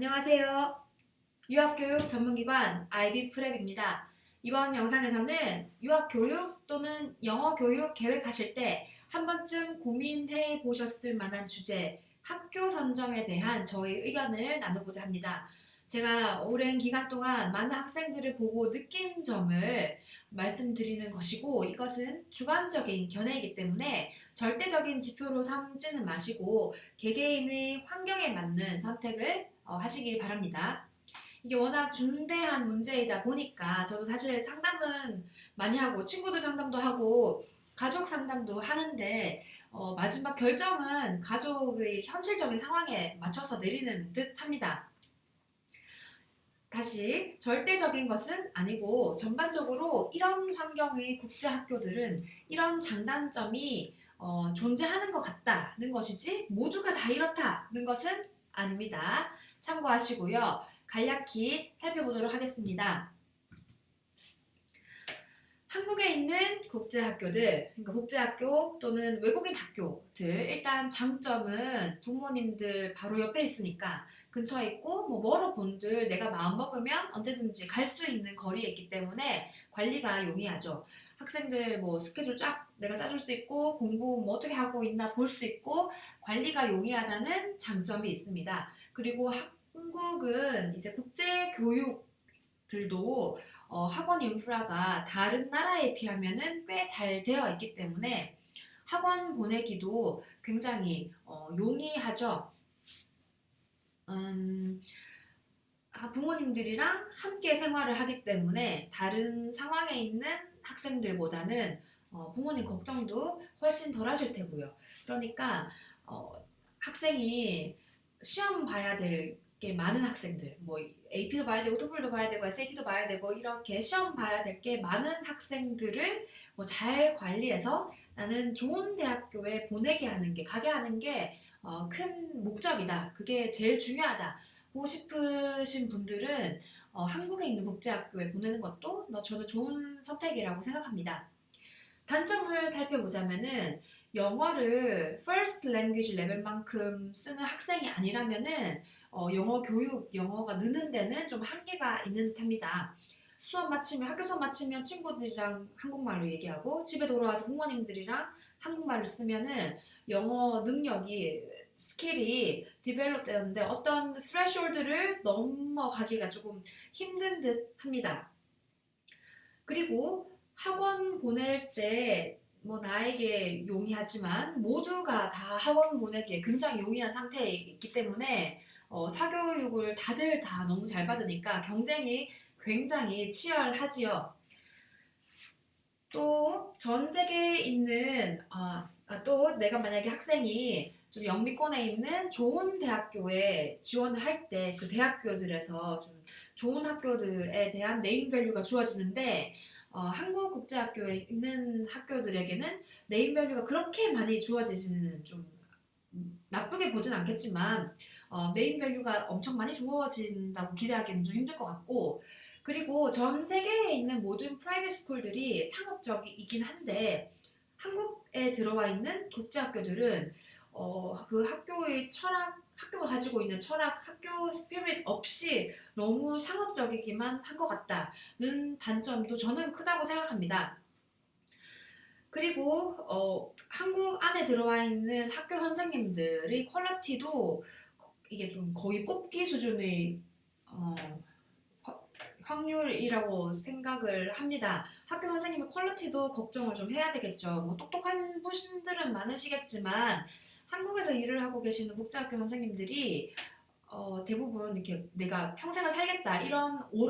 안녕하세요. 유학교육 전문기관 IB프랩입니다. 이번 영상에서는 유학교육 또는 영어교육 계획하실 때 한 번쯤 고민해 보셨을 만한 주제, 학교 선정에 대한 저희 의견을 나누고자 합니다. 제가 오랜 기간 동안 많은 학생들을 보고 느낀 점을 말씀드리는 것이고, 이것은 주관적인 견해이기 때문에 절대적인 지표로 삼지는 마시고 개개인의 환경에 맞는 선택을 하시길 바랍니다. 이게 워낙 중대한 문제이다 보니까 저도 사실 상담은 많이 하고 친구들 상담도 하고 가족 상담도 하는데 마지막 결정은 가족의 현실적인 상황에 맞춰서 내리는 듯 합니다. 다시 절대적인 것은 아니고 전반적으로 이런 환경의 국제학교들은 이런 장단점이 존재하는 것 같다는 것이지 모두가 다 이렇다는 것은 아닙니다. 참고하시고요. 간략히 살펴보도록 하겠습니다. 한국에 있는 국제학교들, 그러니까 국제학교 또는 외국인 학교들, 일단 장점은 부모님들 바로 옆에 있으니까 근처에 있고 멀어 본들 내가 마음먹으면 언제든지 갈 수 있는 거리에 있기 때문에 관리가 용이하죠. 학생들 스케줄 쫙 내가 짜줄 수 있고 공부 어떻게 하고 있나 볼 수 있고 관리가 용이하다는 장점이 있습니다. 그리고 한국은 이제 국제교육들도 학원 인프라가 다른 나라에 비하면은 꽤 잘 되어 있기 때문에 학원 보내기도 굉장히 용이하죠. 부모님들이랑 함께 생활을 하기 때문에 다른 상황에 있는 학생들보다는 부모님 걱정도 훨씬 덜 하실 테고요. 그러니까 학생이 시험 봐야 될 게 많은 학생들, AP도 봐야 되고 토플도 봐야 되고 SAT도 봐야 되고 이렇게 시험 봐야 될 게 많은 학생들을 잘 관리해서 나는 좋은 대학교에 보내게 하는 게, 가게 하는 게 큰 목적이다. 그게 제일 중요하다. 보고 싶으신 분들은 한국에 있는 국제학교에 보내는 것도 저는 좋은 선택이라고 생각합니다. 단점을 살펴보자면은 영어를 first language 레벨만큼 쓰는 학생이 아니라면은 영어가 느는 데는 좀 한계가 있는 듯합니다. 학교 수업 마치면 친구들이랑 한국말로 얘기하고 집에 돌아와서 부모님들이랑 한국말을 쓰면은 영어 능력이 스킬이 디벨롭 되는데 어떤 스레숄드를 넘어가기가 조금 힘든 듯 합니다. 그리고 학원 보낼 때 나에게 용이하지만 모두가 다 학원 보내기에 굉장히 용이한 상태에 있기 때문에 사교육을 다들 다 너무 잘 받으니까 경쟁이 굉장히 치열하지요. 또 전 세계에 있는 또 내가 만약에 학생이 좀 영미권에 있는 좋은 대학교에 지원을 할 때 그 대학교들에서 좀 좋은 학교들에 대한 네임 밸류가 주어지는데 한국 국제학교에 있는 학교들에게는 네임 밸류가 그렇게 많이 주어지지는 좀 나쁘게 보진 않겠지만 네임 밸류가 엄청 많이 주어진다고 기대하기는 좀 힘들 것 같고, 그리고 전 세계에 있는 모든 프라이빗 스쿨들이 상업적이긴 한데 한국에 들어와 있는 국제학교들은 그 학교가 가지고 있는 철학, 학교 스피릿 없이 너무 상업적이기만 한 것 같다는 단점도 저는 크다고 생각합니다. 그리고 한국 안에 들어와 있는 학교 선생님들의 퀄리티도 이게 좀 거의 뽑기 수준의 어, 확률이라고 생각을 합니다. 학교 선생님의 퀄리티도 걱정을 좀 해야 되겠죠. 똑똑한 분들은 많으시겠지만 한국에서 일을 하고 계시는 국제학교 선생님들이 대부분 이렇게 내가 평생을 살겠다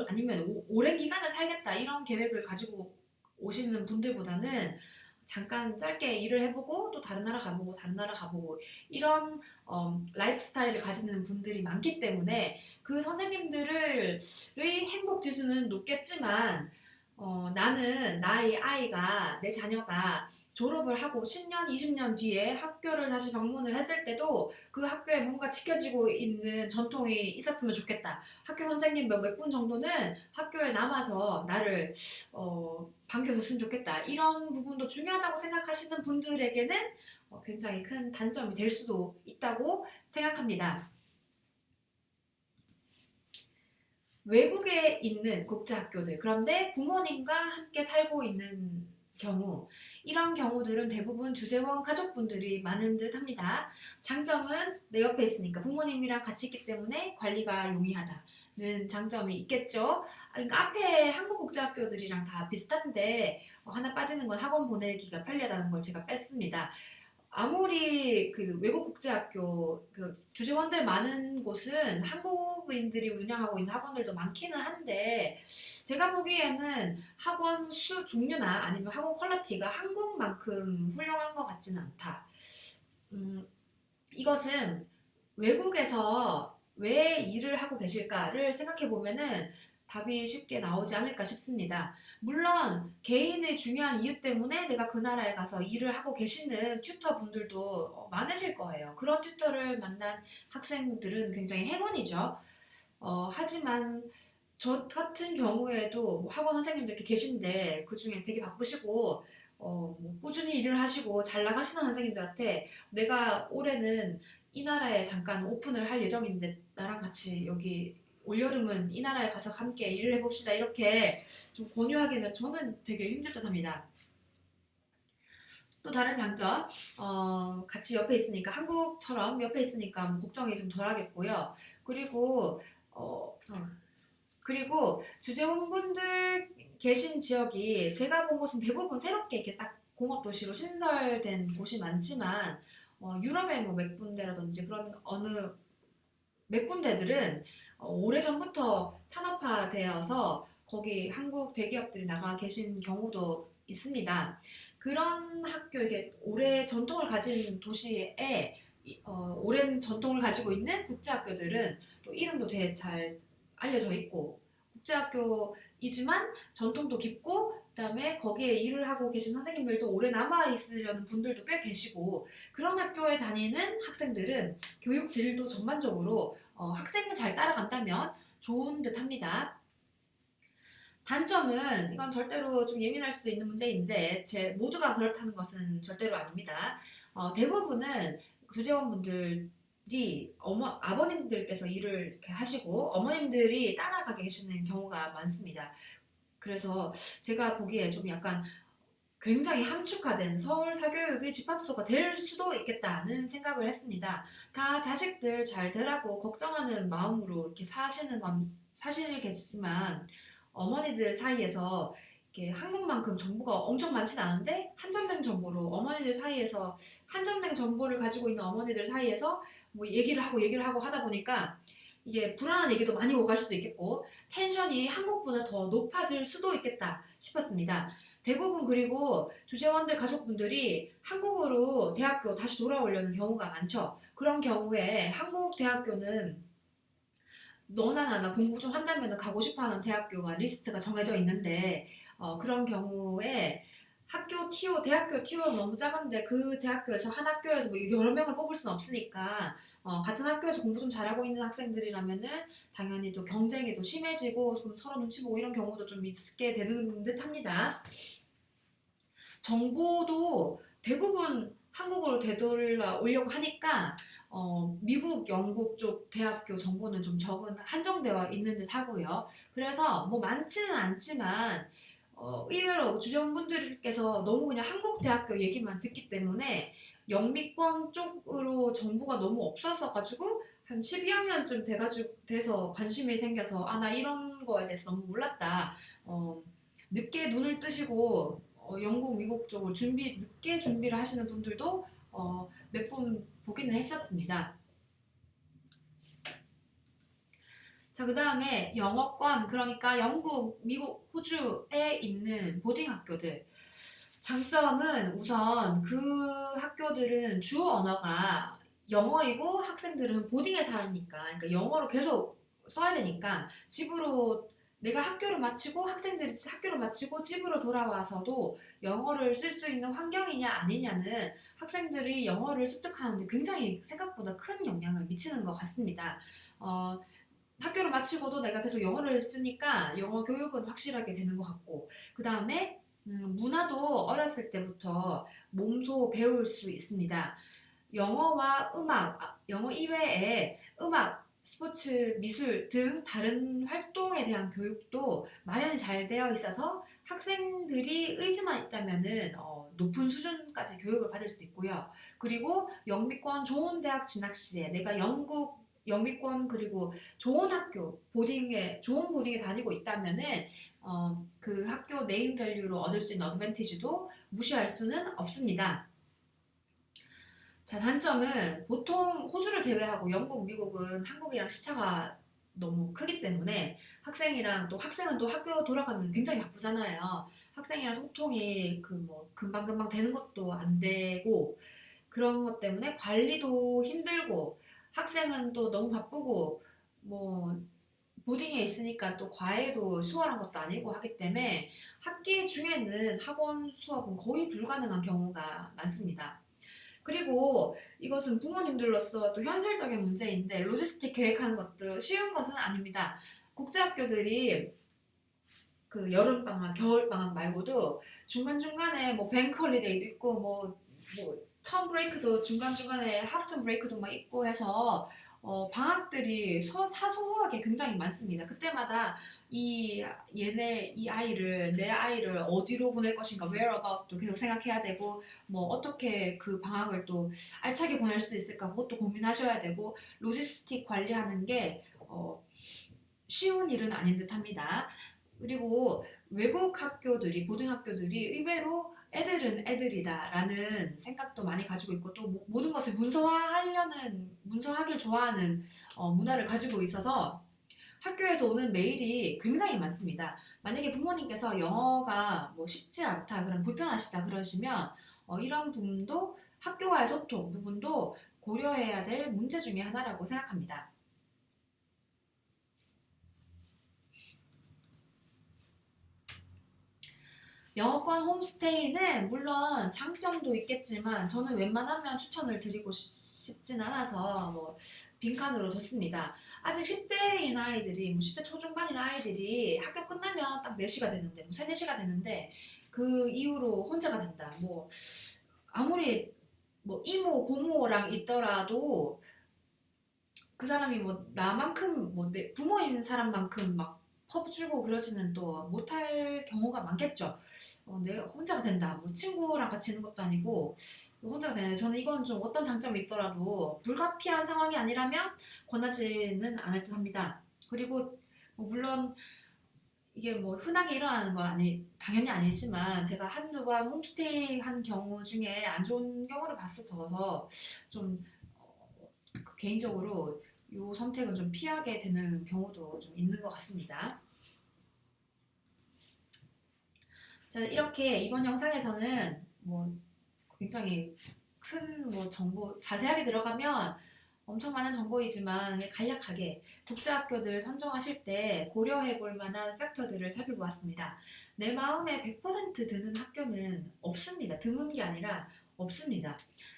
아니면 오랜 기간을 살겠다 이런 계획을 가지고 오시는 분들보다는 잠깐 짧게 일을 해보고 또 다른 나라 가보고 다른 나라 가보고 이런 라이프 스타일을 가지는 분들이 많기 때문에 그 선생님들의 행복 지수는 높겠지만 나는 나의 아이가, 내 자녀가 졸업을 하고 10년, 20년 뒤에 학교를 다시 방문을 했을 때도 그 학교에 뭔가 지켜지고 있는 전통이 있었으면 좋겠다. 학교 선생님 몇 분 정도는 학교에 남아서 나를 반겨줬으면 좋겠다. 이런 부분도 중요하다고 생각하시는 분들에게는 굉장히 큰 단점이 될 수도 있다고 생각합니다. 외국에 있는 국제학교들, 그런데 부모님과 함께 살고 있는 경우, 이런 경우들은 대부분 주재원 가족분들이 많은 듯 합니다. 장점은 내 옆에 있으니까 부모님이랑 같이 있기 때문에 관리가 용이하다는 장점이 있겠죠. 그러니까 앞에 한국 국제학교들이랑 다 비슷한데 하나 빠지는 건 학원 보내기가 편리하다는 걸 제가 뺐습니다. 아무리 그 외국 국제학교 그 주재원들 많은 곳은 한국인들이 운영하고 있는 학원들도 많기는 한데 제가 보기에는 학원 수 종류나 아니면 학원 퀄리티가 한국만큼 훌륭한 것 같지는 않다. 음, 이것은 외국에서 왜 일을 하고 계실까를 생각해 보면은 답이 쉽게 나오지 않을까 싶습니다. 물론 개인의 중요한 이유 때문에 내가 그 나라에 가서 일을 하고 계시는 튜터 분들도 많으실 거예요. 그런 튜터를 만난 학생들은 굉장히 행운이죠. 하지만 저 같은 경우에도 뭐 학원 선생님들 이렇게 계신데 그 중에 되게 바쁘시고 뭐 꾸준히 일을 하시고 잘 나가시는 선생님들한테 내가 올해는 이 나라에 잠깐 오픈을 할 예정인데 나랑 같이 여기 올여름은 이 나라에 가서 함께 일을 해봅시다 이렇게 좀 권유하기는 저는 되게 힘들 듯 합니다. 또 다른 장점, 같이 옆에 있으니까 한국처럼 옆에 있으니까 뭐 걱정이 좀 덜하겠고요. 그리고 그리고 주재원분들 계신 지역이 제가 본 곳은 대부분 새롭게 이렇게 딱 공업도시로 신설된 곳이 많지만 유럽의 뭐 몇 군데라든지 그런 어느 몇 군데들은 오래전부터 산업화되어서 거기 한국 대기업들이 나가 계신 경우도 있습니다. 그런 학교, 이게 오래 전통을 가진 도시에 오랜 전통을 가지고 있는 국제학교들은 또 이름도 되게 잘 알려져 있고 국제학교이지만 전통도 깊고 그다음에 거기에 일을 하고 계신 선생님들도 오래 남아 있으려는 분들도 꽤 계시고 그런 학교에 다니는 학생들은 교육 질도 전반적으로 학생을 잘 따라간다면 좋은 듯 합니다. 단점은 이건 절대로 좀 예민할 수도 있는 문제인데 모두가 그렇다는 것은 절대로 아닙니다. 대부분은 구제원분들이 아버님들께서 일을 이렇게 하시고 어머님들이 따라가게 계시는 경우가 많습니다. 그래서 제가 보기에 좀 약간 굉장히 함축화된 서울 사교육의 집합소가 될 수도 있겠다는 생각을 했습니다. 다 자식들 잘 되라고 걱정하는 마음으로 이렇게 사시는 건 사실겠지만 어머니들 사이에서 이렇게 한국만큼 정보가 엄청 많지는 않은데 한정된 정보로 어머니들 사이에서 한정된 정보를 가지고 있는 어머니들 사이에서 뭐 얘기를 하고 하다 보니까 이게 불안한 얘기도 많이 오갈 수도 있겠고 텐션이 한국보다 더 높아질 수도 있겠다 싶었습니다. 대부분 그리고 주재원들 가족분들이 한국으로 대학교 다시 돌아오려는 경우가 많죠. 그런 경우에 한국 대학교는 너나 나나 공부 좀 한다면 가고 싶어하는 대학교가 리스트가 정해져 있는데 그런 경우에 대학교 티오가 너무 작은데 그 대학교에서 한 학교에서 뭐 여러 명을 뽑을 수는 없으니까 같은 학교에서 공부 좀 잘하고 있는 학생들이라면은 당연히 또 경쟁이 또 심해지고 좀 서로 눈치 보고 이런 경우도 좀 있게 되는 듯 합니다. 정보도 대부분 한국으로 되돌아오려고 하니까 미국, 영국 쪽 대학교 정보는 좀 한정되어 있는 듯 하고요. 그래서 뭐 많지는 않지만 의외로 주전분들께서 너무 그냥 한국 대학교 얘기만 듣기 때문에 영미권 쪽으로 정보가 너무 없어서 가지고 한 12학년쯤 돼서 관심이 생겨서 나 이런 거에 대해서 너무 몰랐다. 늦게 눈을 뜨시고 영국, 미국 쪽을 늦게 준비를 하시는 분들도 몇 분 보기는 했었습니다. 자, 그 다음에 영어권, 그러니까 영국, 미국, 호주에 있는 보딩 학교들. 장점은 우선 그 학교들은 주 언어가 영어이고 학생들은 보딩에 사니까, 그러니까 영어로 계속 써야 되니까 내가 학교를 마치고 학생들이 학교를 마치고 집으로 돌아와서도 영어를 쓸 수 있는 환경이냐 아니냐는 학생들이 영어를 습득하는데 굉장히 생각보다 큰 영향을 미치는 것 같습니다. 학교를 마치고도 내가 계속 영어를 쓰니까 영어 교육은 확실하게 되는 것 같고 그 다음에 문화도 어렸을 때부터 몸소 배울 수 있습니다. 영어 이외에 음악, 스포츠, 미술 등 다른 활동에 대한 교육도 마련이 잘 되어 있어서 학생들이 의지만 있다면은 높은 수준까지 교육을 받을 수 있고요. 그리고 영미권 좋은 대학 진학 시에 내가 영국 영미권 그리고 좋은 학교 좋은 보딩에 다니고 있다면은 그 학교 네임 밸류로 얻을 수 있는 어드밴티지도 무시할 수는 없습니다. 자, 단점은 보통 호주를 제외하고 영국, 미국은 한국이랑 시차가 너무 크기 때문에 학생은 또 학교 돌아가면 굉장히 바쁘잖아요. 학생이랑 소통이 그 뭐 금방금방 되는 것도 안 되고 그런 것 때문에 관리도 힘들고 학생은 또 너무 바쁘고 뭐 보딩에 있으니까 또 과외도 수월한 것도 아니고 하기 때문에 학기 중에는 학원 수업은 거의 불가능한 경우가 많습니다. 그리고 이것은 부모님들로서 또 현실적인 문제인데 로지스틱 계획하는 것도 쉬운 것은 아닙니다. 국제학교들이 그 여름방학, 겨울방학 말고도 중간중간에 뭐 뱅크 홀리데이도 있고 텀 브레이크도 중간중간에 하프텀 브레이크도 막 있고 해서 방학들이 사소하게 굉장히 많습니다. 그때마다 이 아이를 내 아이를 어디로 보낼 것인가 whereabout도 계속 생각해야 되고 뭐 어떻게 그 방학을 또 알차게 보낼 수 있을까 그것도 고민하셔야 되고 로지스틱 관리하는 게 쉬운 일은 아닌 듯합니다. 그리고 외국 학교들이 고등학교들이 의외로 애들은 애들이다라는 생각도 많이 가지고 있고 또 모든 것을 문서화하길 좋아하는 문화를 가지고 있어서 학교에서 오는 메일이 굉장히 많습니다. 만약에 부모님께서 영어가 뭐 쉽지 않다, 그럼 불편하시다 그러시면 이런 부분도 학교와의 소통 부분도 고려해야 될 문제 중에 하나라고 생각합니다. 영어권 홈스테이는 물론 장점도 있겠지만 저는 웬만하면 추천을 드리고 싶진 않아서 빈칸으로 뒀습니다. 아직 10대인 아이들이 10대 초중반인 아이들이 학교 끝나면 딱 4시가 됐는데 3, 4시가 됐는데 그 이후로 혼자가 된다. 아무리 이모 고모랑 있더라도 그 사람이 나만큼 내 부모인 사람만큼 막 퍼주고 그러지는 또 못할 경우가 많겠죠. 내가 혼자가 된다. 친구랑 같이 있는 것도 아니고 혼자가 되네. 저는 이건 좀 어떤 장점이 있더라도 불가피한 상황이 아니라면 권하지는 않을 듯합니다. 그리고 물론 이게 흔하게 일어나는 건 당연히 아니지만 제가 한두 번 홈스테이 한 경우 중에 안 좋은 경우를 봤어서 좀 개인적으로 이 선택은 좀 피하게 되는 경우도 좀 있는 것 같습니다. 자, 이렇게 이번 영상에서는 굉장히 큰 정보 자세하게 들어가면 엄청 많은 정보이지만 간략하게 국제학교들 선정하실 때 고려해 볼 만한 팩터들을 살펴보았습니다. 내 마음에 100% 드는 학교는 없습니다. 드문 게 아니라 없습니다.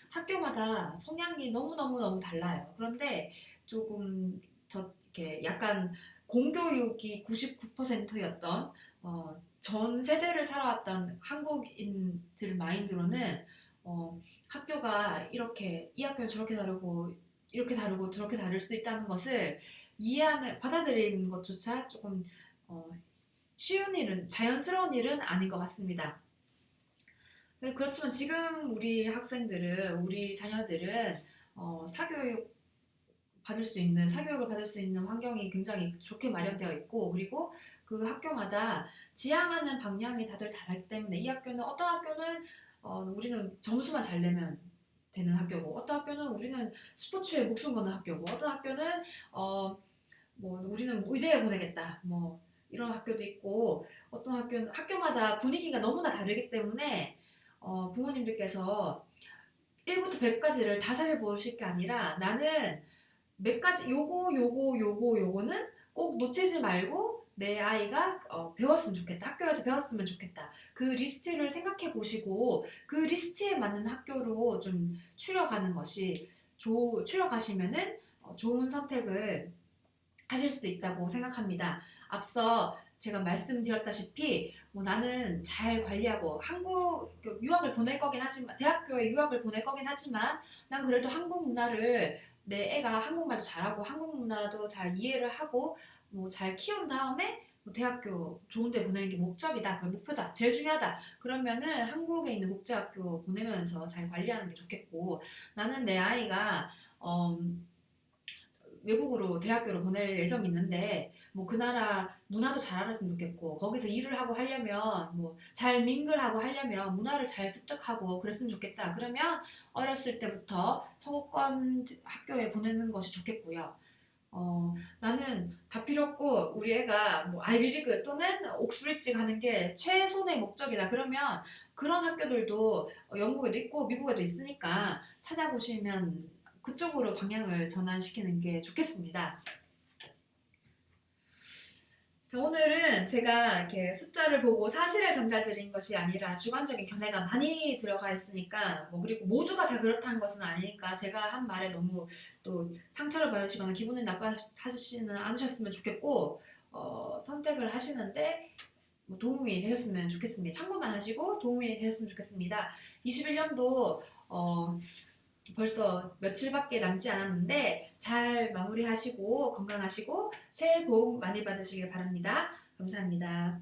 학교마다 성향이 너무너무너무 달라요. 그런데 조금 이렇게 약간 공교육이 99%였던 전 세대를 살아왔던 한국인들 마인드로는 학교가 이렇게 이 학교는 저렇게 다르고 이렇게 다르고 저렇게 다를 수 있다는 것을 받아들이는 것조차 조금 쉬운 일은 자연스러운 일은 아닌 것 같습니다. 그렇지만 지금 우리 자녀들은 사교육을 받을 수 있는 환경이 굉장히 좋게 마련되어 있고 그리고 그 학교마다 지향하는 방향이 다들 다르기 때문에 이 학교는 어떤 학교는 우리는 점수만 잘 내면 되는 학교고 어떤 학교는 우리는 스포츠에 목숨 거는 학교고 어떤 학교는 우리는 의대에 보내겠다 이런 학교도 있고 어떤 학교는 학교마다 분위기가 너무나 다르기 때문에 부모님들께서 1부터 100까지를 다 살펴보실 게 아니라 나는 몇 가지 요거는 꼭 놓치지 말고 내 아이가 배웠으면 좋겠다. 학교에서 배웠으면 좋겠다. 그 리스트를 생각해 보시고 그 리스트에 맞는 학교로 좀 추려가시면은 좋은 선택을 하실 수 있다고 생각합니다. 앞서 제가 말씀드렸다시피 나는 잘 관리하고 유학을 보낼 거긴 하지만 대학교에 유학을 보낼 거긴 하지만 난 그래도 한국 문화를 내 애가 한국말도 잘하고 한국 문화도 잘 이해를 하고 뭐 잘 키운 다음에 뭐 대학교 좋은 데 보내는 게 목적이다, 그 목표다, 제일 중요하다. 그러면은 한국에 있는 국제학교 보내면서 잘 관리하는 게 좋겠고, 나는 내 아이가 어, 외국으로 대학교를 보낼 예정이 있는데 뭐 그 나라 문화도 잘 알았으면 좋겠고, 거기서 일을 하고 하려면 뭐 잘 민글하고 하려면 문화를 잘 습득하고 그랬으면 좋겠다. 그러면 어렸을 때부터 서구권 학교에 보내는 것이 좋겠고요. 나는 다 필요 없고 우리 애가 뭐 아이비리그 또는 옥스브리지 가는 게 최선의 목적이다. 그러면 그런 학교들도 영국에도 있고 미국에도 있으니까 찾아보시면 그쪽으로 방향을 전환시키는 게 좋겠습니다. 자, 오늘은 제가 이렇게 숫자를 보고 사실을 전달드린 것이 아니라 주관적인 견해가 많이 들어가 있으니까, 뭐 그리고 모두가 다 그렇다는 것은 아니니까 제가 한 말에 너무 또 상처를 받으시거나 기분이 나빠하시지는 않으셨으면 좋겠고, 선택을 하시는데 뭐 도움이 되셨으면 좋겠습니다. 참고만 하시고 도움이 되셨으면 좋겠습니다. 21년도 벌써 며칠밖에 남지 않았는데 잘 마무리하시고 건강하시고 새해 복 많이 받으시길 바랍니다. 감사합니다.